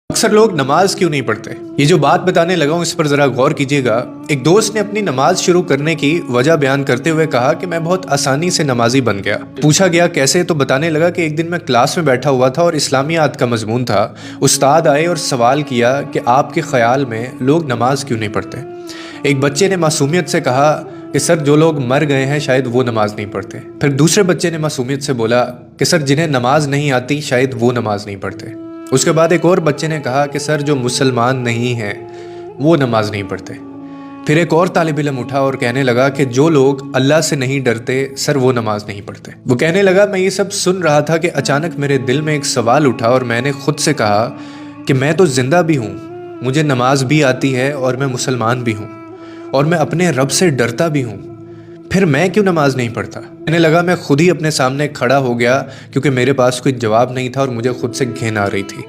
अक्सर लोग नमाज क्यों नहीं पढ़ते। ये जो बात बताने लगा हूँ इस पर ज़रा गौर कीजिएगा। एक दोस्त ने अपनी नमाज शुरू करने की वजह बयान करते हुए कहा कि मैं बहुत आसानी से नमाजी बन गया। पूछा गया कैसे, तो बताने लगा कि एक दिन मैं क्लास में बैठा हुआ था और इस्लामियात का मजमून था। उस्ताद आए और सवाल किया कि आपके ख्याल में लोग नमाज क्यों नहीं पढ़ते। एक बच्चे ने मासूमियत से कहा कि सर जो लोग मर गए हैं शायद वो नमाज नहीं पढ़ते। फिर दूसरे बच्चे ने मासूमियत से बोला कि सर जिन्हें नमाज नहीं आती शायद वो नमाज नहीं पढ़ते। उसके बाद एक और बच्चे ने कहा कि सर जो मुसलमान नहीं हैं वो नमाज नहीं पढ़ते। फिर एक और तालिब इल्म उठा और कहने लगा कि जो लोग अल्लाह से नहीं डरते सर वो नमाज नहीं पढ़ते। वो कहने लगा मैं ये सब सुन रहा था कि अचानक मेरे दिल में एक सवाल उठा और मैंने खुद से कहा कि मैं तो जिंदा भी हूँ, मुझे नमाज भी आती है और मैं मुसलमान भी हूँ और मैं अपने रब से डरता भी हूँ, फिर मैं क्यों नमाज नहीं पढ़ता। कहने लगा मैं खुद ही अपने सामने खड़ा हो गया क्योंकि मेरे पास कोई जवाब नहीं था और मुझे खुद से घिन आ रही थी।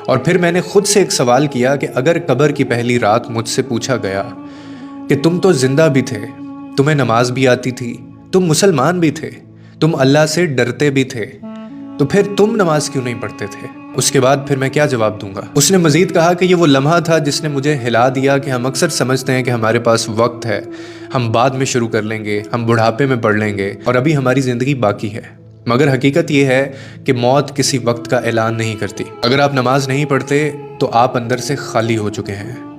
और फिर मैंने खुद से एक सवाल किया कि अगर कब्र की पहली रात मुझसे पूछा गया कि तुम तो जिंदा भी थे, तुम्हें नमाज भी आती थी, तुम मुसलमान भी थे, तुम अल्लाह से डरते भी थे, तो फिर तुम नमाज क्यों नहीं पढ़ते थे। उसके बाद फिर मैं क्या जवाब दूंगा। उसने मजीद कहा कि ये वो लम्हा था जिसने मुझे हिला दिया कि हम अक्सर समझते हैं कि हमारे पास वक्त है, हम बाद में शुरू कर लेंगे, हम बुढ़ापे में पढ़ लेंगे और अभी हमारी ज़िंदगी बाकी है। मगर हकीकत ये है कि मौत किसी वक्त का ऐलान नहीं करती। अगर आप नमाज नहीं पढ़ते तो आप अंदर से खाली हो चुके हैं।